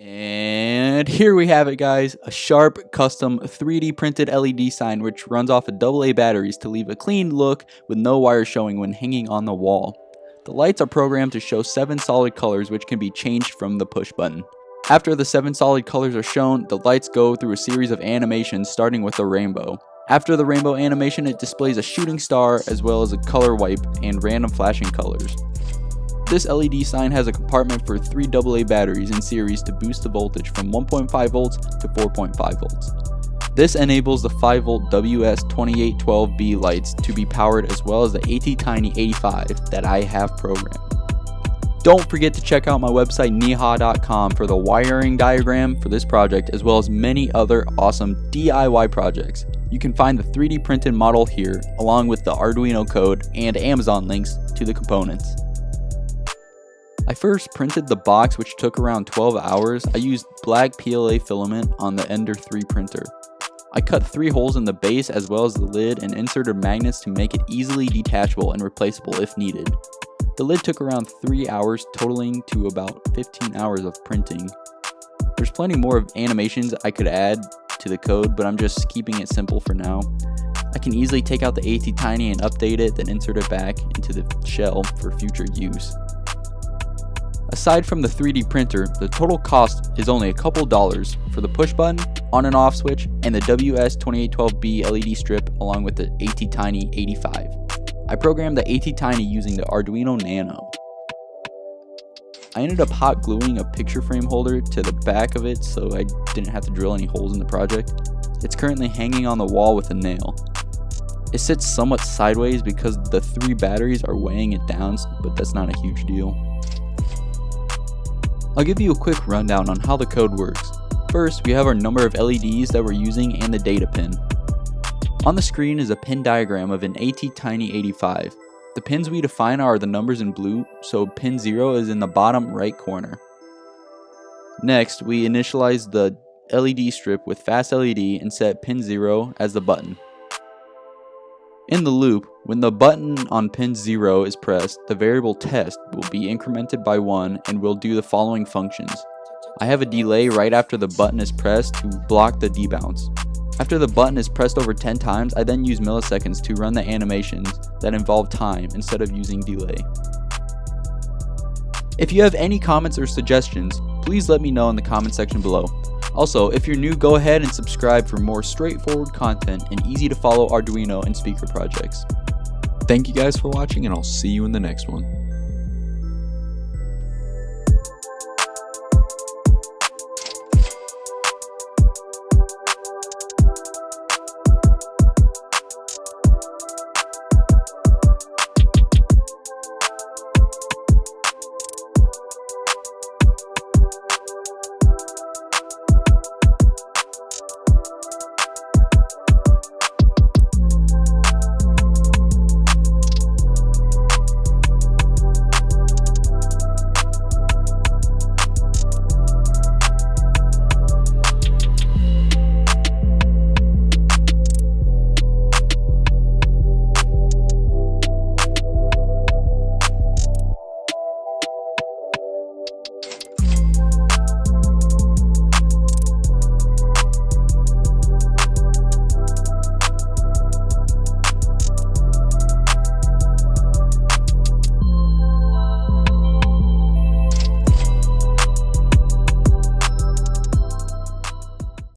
And here we have it, guys, a sharp custom 3D printed LED sign which runs off of AA batteries to leave a clean look with no wires showing when hanging on the wall. The lights are programmed to show 7 solid colors which can be changed from the push button. After the 7 solid colors are shown, the lights go through a series of animations starting with a rainbow. After the rainbow animation, it displays a shooting star as well as a color wipe and random flashing colors. This LED sign has a compartment for 3 AA batteries in series to boost the voltage from 1.5 volts to 4.5 volts. This enables the 5V WS2812B lights to be powered as well as the ATtiny85 that I have programmed. Don't forget to check out my website neha.com for the wiring diagram for this project as well as many other awesome DIY projects. You can find the 3D printed model here along with the Arduino code and Amazon links to the components. I first printed the box, which took around 12 hours. I used black PLA filament on the Ender 3 printer. I cut 3 holes in the base as well as the lid and inserted magnets to make it easily detachable and replaceable if needed. The lid took around 3 hours, totaling to about 15 hours of printing. There's plenty more of animations I could add to the code, but I'm just keeping it simple for now. I can easily take out the ATtiny and update it, then insert it back into the shell for future use. Aside from the 3D printer, the total cost is only a couple dollars for the push button, on and off switch, and the WS2812B LED strip along with the ATtiny85. I programmed the ATtiny using the Arduino Nano. I ended up hot gluing a picture frame holder to the back of it so I didn't have to drill any holes in the project. It's currently hanging on the wall with a nail. It sits somewhat sideways because the 3 batteries are weighing it down, but that's not a huge deal. I'll give you a quick rundown on how the code works. First, we have our number of LEDs that we're using and the data pin. On the screen is a pin diagram of an ATtiny85. The pins we define are the numbers in blue, so pin 0 is in the bottom right corner. Next, we initialize the LED strip with fast LED and set pin 0 as the button. In the loop, when the button on pin 0 is pressed, the variable test will be incremented by 1 and will do the following functions. I have a delay right after the button is pressed to block the debounce. After the button is pressed over 10 times, I then use milliseconds to run the animations that involve time instead of using delay. If you have any comments or suggestions, please let me know in the comment section below. Also, if you're new, go ahead and subscribe for more straightforward content and easy to follow Arduino and speaker projects. Thank you guys for watching, and I'll see you in the next one.